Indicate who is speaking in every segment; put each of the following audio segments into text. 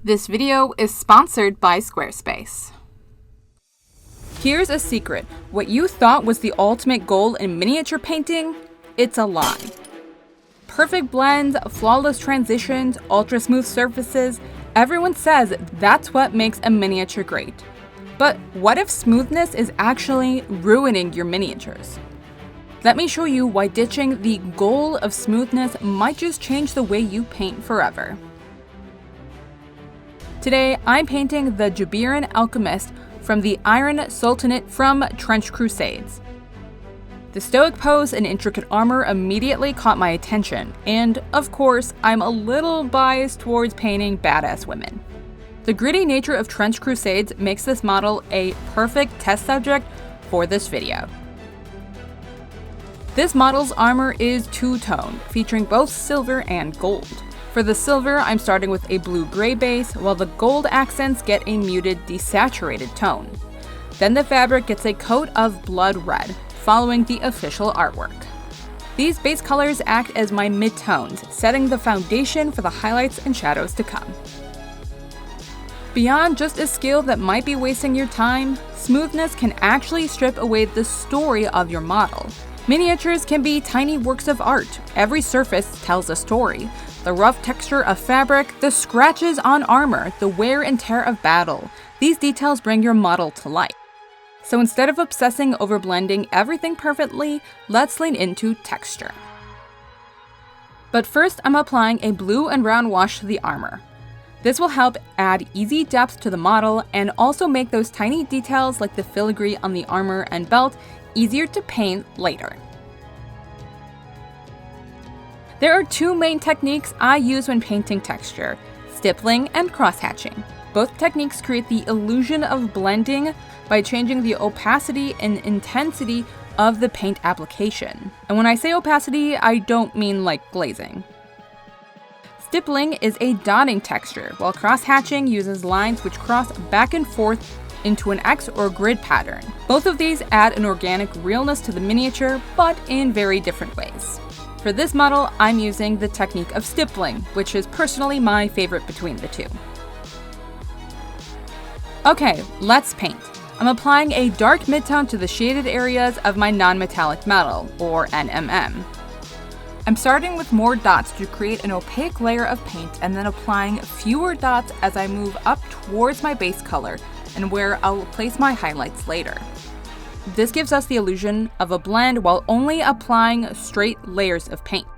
Speaker 1: This video is sponsored by Squarespace. Here's a secret. What you thought was the ultimate goal in miniature painting, it's a lie. Perfect blends, flawless transitions, ultra smooth surfaces, everyone says that's what makes a miniature great. But what if smoothness is actually ruining your miniatures? Let me show you why ditching the goal of smoothness might just change the way you paint forever. Today, I'm painting the Jabiran Alchemist from the Iron Sultanate from Trench Crusades. The stoic pose and intricate armor immediately caught my attention, and of course, I'm a little biased towards painting badass women. The gritty nature of Trench Crusades makes this model a perfect test subject for this video. This model's armor is two-toned, featuring both silver and gold. For the silver, I'm starting with a blue-gray base, while the gold accents get a muted, desaturated tone. Then the fabric gets a coat of blood red, following the official artwork. These base colors act as my midtones, setting the foundation for the highlights and shadows to come. Beyond just a skill that might be wasting your time, smoothness can actually strip away the story of your model. Miniatures can be tiny works of art. Every surface tells a story. The rough texture of fabric, the scratches on armor, the wear and tear of battle. These details bring your model to life. So instead of obsessing over blending everything perfectly, let's lean into texture. But first, I'm applying a blue and brown wash to the armor. This will help add easy depth to the model and also make those tiny details like the filigree on the armor and belt easier to paint later. There are two main techniques I use when painting texture: stippling and cross-hatching. Both techniques create the illusion of blending by changing the opacity and intensity of the paint application. And when I say opacity, I don't mean like glazing. Stippling is a dotting texture, while cross-hatching uses lines which cross back and forth into an X or grid pattern. Both of these add an organic realness to the miniature, but in very different ways. For this model, I'm using the technique of stippling, which is personally my favorite between the two. Okay, let's paint. I'm applying a dark midtone to the shaded areas of my non-metallic metal, or NMM. I'm starting with more dots to create an opaque layer of paint and then applying fewer dots as I move up towards my base color and where I'll place my highlights later. This gives us the illusion of a blend while only applying straight layers of paint.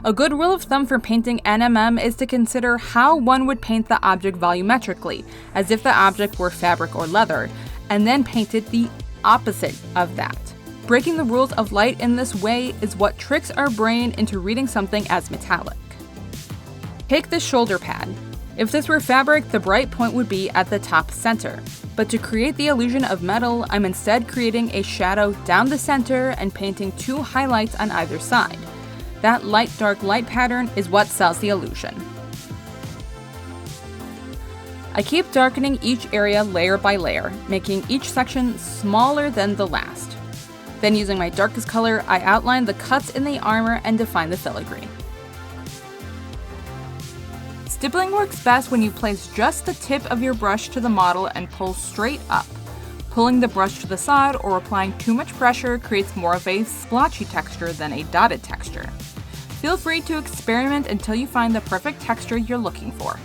Speaker 1: A good rule of thumb for painting NMM is to consider how one would paint the object volumetrically, as if the object were fabric or leather, and then paint it the opposite of that. Breaking the rules of light in this way is what tricks our brain into reading something as metallic. Take the shoulder pad. If this were fabric, the bright point would be at the top center. But to create the illusion of metal, I'm instead creating a shadow down the center and painting two highlights on either side. That light-dark light pattern is what sells the illusion. I keep darkening each area layer by layer, making each section smaller than the last. Then using my darkest color, I outline the cuts in the armor and define the filigree. Stippling works best when you place just the tip of your brush to the model and pull straight up. Pulling the brush to the side or applying too much pressure creates more of a splotchy texture than a dotted texture. Feel free to experiment until you find the perfect texture you're looking for.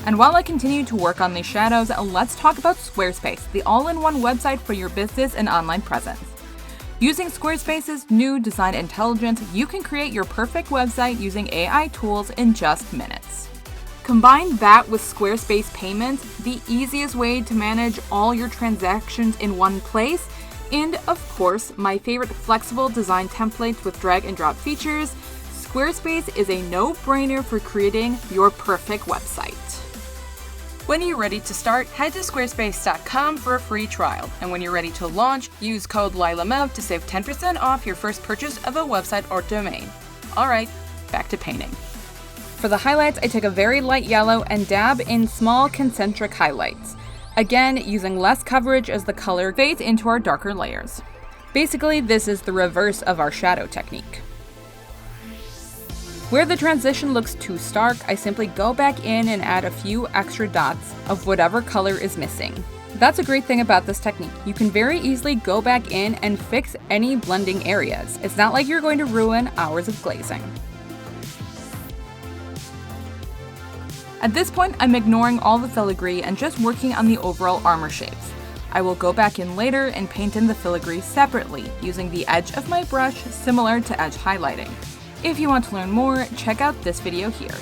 Speaker 1: And while I continue to work on these shadows, let's talk about Squarespace, the all-in-one website for your business and online presence. Using Squarespace's new design intelligence, you can create your perfect website using AI tools in just minutes. Combine that with Squarespace payments, the easiest way to manage all your transactions in one place, and of course, my favorite flexible design templates with drag and drop features. Squarespace is a no-brainer for creating your perfect website. When you're ready to start, head to squarespace.com for a free trial. And when you're ready to launch, use code LYLAMEV to save 10% off your first purchase of a website or domain. Alright, back to painting. For the highlights, I take a very light yellow and dab in small concentric highlights. Again, using less coverage as the color fades into our darker layers. Basically, this is the reverse of our shadow technique. Where the transition looks too stark, I simply go back in and add a few extra dots of whatever color is missing. That's a great thing about this technique. You can very easily go back in and fix any blending areas. It's not like you're going to ruin hours of glazing. At this point, I'm ignoring all the filigree and just working on the overall armor shapes. I will go back in later and paint in the filigree separately, using the edge of my brush similar to edge highlighting. If you want to learn more, check out this video here.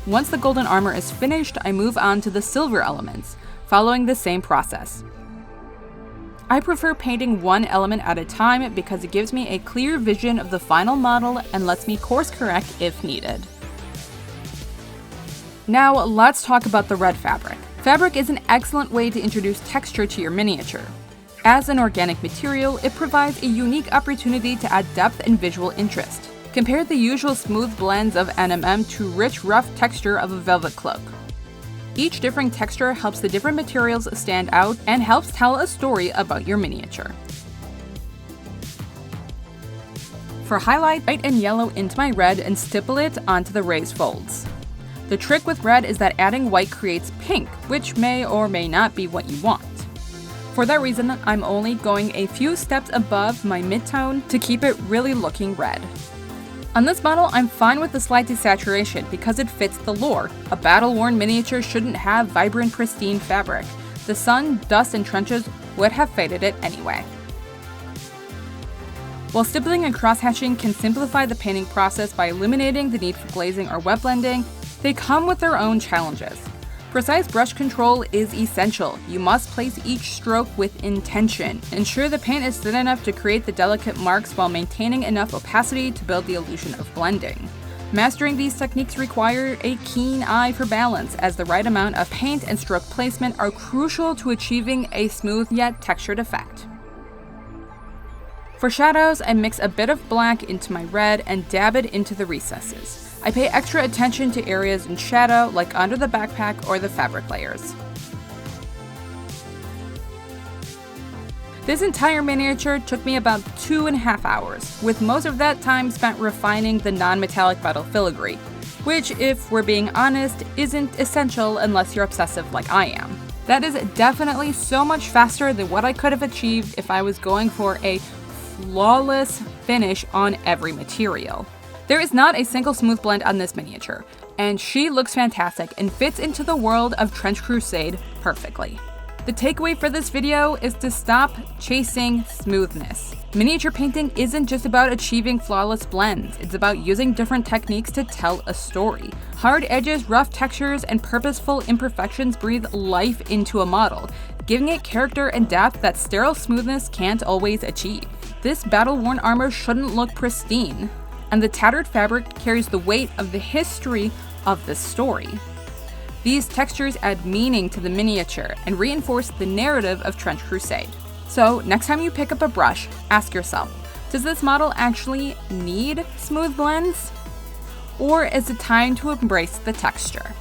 Speaker 1: Once the golden armor is finished, I move on to the silver elements, following the same process. I prefer painting one element at a time because it gives me a clear vision of the final model and lets me course correct if needed. Now let's talk about the red fabric. Fabric is an excellent way to introduce texture to your miniature. As an organic material, it provides a unique opportunity to add depth and visual interest. Compare the usual smooth blends of NMM to rich, rough texture of a velvet cloak. Each different texture helps the different materials stand out and helps tell a story about your miniature. For highlight, white and yellow into my red and stipple it onto the raised folds. The trick with red is that adding white creates pink, which may or may not be what you want. For that reason, I'm only going a few steps above my mid-tone to keep it really looking red. On this model, I'm fine with the slight desaturation because it fits the lore. A battle-worn miniature shouldn't have vibrant, pristine fabric. The sun, dust, and trenches would have faded it anyway. While stippling and cross-hatching can simplify the painting process by eliminating the need for glazing or wet blending, they come with their own challenges. Precise brush control is essential. You must place each stroke with intention. Ensure the paint is thin enough to create the delicate marks while maintaining enough opacity to build the illusion of blending. Mastering these techniques require a keen eye for balance, as the right amount of paint and stroke placement are crucial to achieving a smooth yet textured effect. For shadows, I mix a bit of black into my red and dab it into the recesses. I pay extra attention to areas in shadow, like under the backpack or the fabric layers. This entire miniature took me about 2.5 hours, with most of that time spent refining the non-metallic metal filigree, which, if we're being honest, isn't essential unless you're obsessive like I am. That is definitely so much faster than what I could have achieved if I was going for a flawless finish on every material. There is not a single smooth blend on this miniature, and she looks fantastic and fits into the world of Trench Crusade perfectly. The takeaway for this video is to stop chasing smoothness. Miniature painting isn't just about achieving flawless blends, it's about using different techniques to tell a story. Hard edges, rough textures, and purposeful imperfections breathe life into a model, giving it character and depth that sterile smoothness can't always achieve. This battle-worn armor shouldn't look pristine, and the tattered fabric carries the weight of the history of the story. These textures add meaning to the miniature and reinforce the narrative of Trench Crusade. So, next time you pick up a brush, ask yourself, does this model actually need smooth blends? Or is it time to embrace the texture?